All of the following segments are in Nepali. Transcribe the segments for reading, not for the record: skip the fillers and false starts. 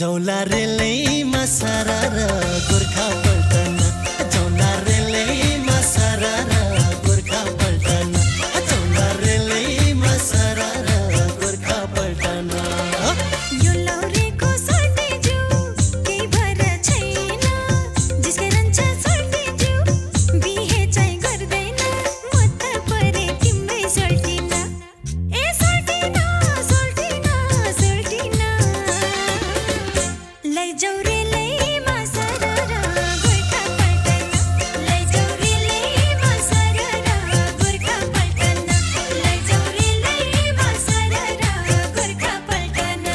जौला रेलैमा सरर गोर्खा पल्टन जौला रेलैमा सरर गोर्खा पल्टन जौला रेलैमा सरर गोर्खा पल्टन यो लौरेको सर्टे जु केही भर छैन जिसके रन्छ सर्टे जु बिहे चाहिँ गर्दैन म त परे तिम्रै सर्टिन ए सर्टिन सर्टिन सर्टिन लैजाऊ रेलैमा सरर गोर्खा पल्टन लैजाऊ रेलैमा सरर गोर्खा पल्टन लैजाऊ रेलैमा सरर गोर्खा पल्टन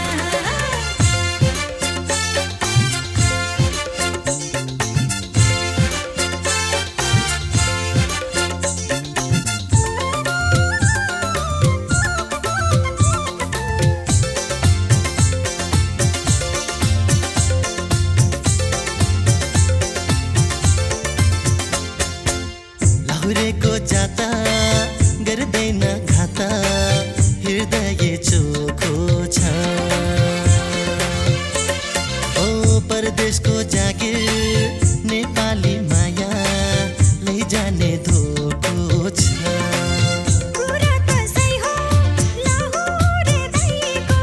लाहुरेको जाता गर्दैन घाता हृदय चोखो छ ओ परदेशको जागिर नेपाली माया लैजाने धोको छ कुरा त सही हो लाहुरे दैको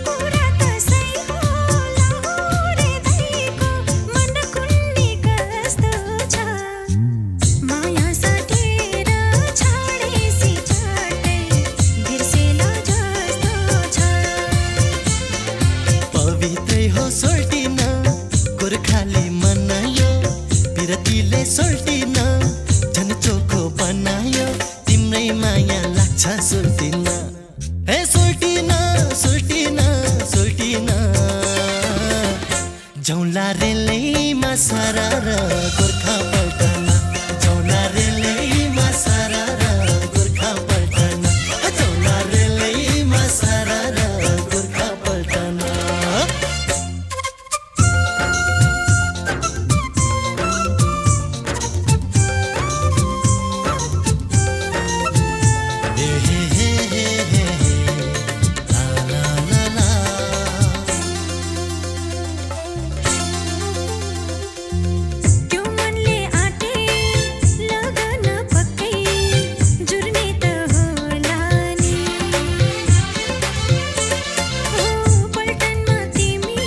कुरा त सही हो लाहुरे दैको मन कुन्नी कस्तो छ माया साटेर छाडेसी छाड्दै बिर्सेला जस्तो छ पवित्रै हो सोल्टिन गोर्खाली मनायो बिरतीले सोल्टिन झन् चोखो बनायो तिम्रै माया लाग्छ सोल्टिन हे सोल्टिन सोल्टिन सोल्टिन जौला रेलैमा सरर गोर्खा पल्टन जौला रेलैमा सरर गोर्खा पल्टन जौला रेलैमा सरर गोर्खा पल्टन त्यो मनले आटे लगन पक्कै जुर्ने त होला नि ओ पल्टनमा तिमी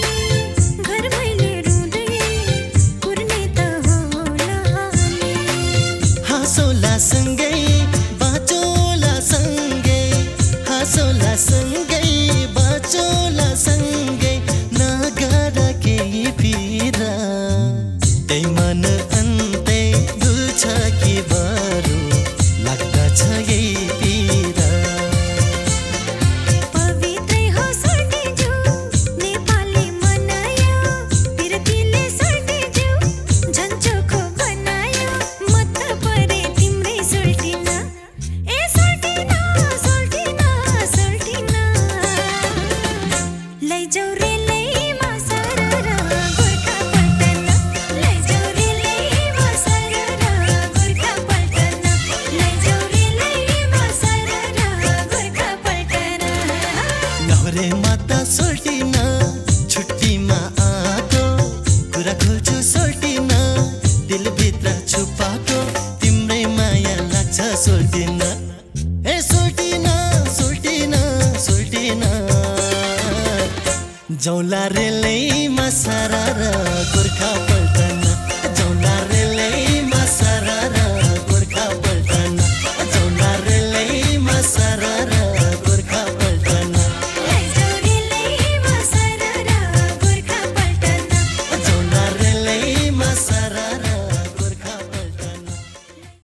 घर मैले रुँदै कुर्ने त होला नि हाँसौला सँगै बाँचौला सँगै हाँसौला सँगै बाँचौला सँगै नगर केही पिरा त्यही मन अन्तै दुल्छ कि बरु लाग्दछ यही पिरा पवित्रै हो सर्टे जु नेपाली मनायो बिरतीले सर्टे जु झन् चोखो बनायो म त परे तिम्रै सोल्टिन ए सर्टिन सर्टिन सर्टिन लैजाऊ रेलैमा सरर गोर्खा पल्टन लैजाऊ रेलैमा सरर गोर्खा पल्टन लैजाऊ रेलैमा सरर गोर्खा पल्टन लहरे माता सोल्टिन छुट्टीमा आएको कुरा खोल्छु सोल्टिन दिलभित्र छुपाएको तिम्रै माया लाग्छ सोल्टिन ए सोल्टिन सोल्टिन सोल्टिन जौला रेलैमा सरर गोर्खा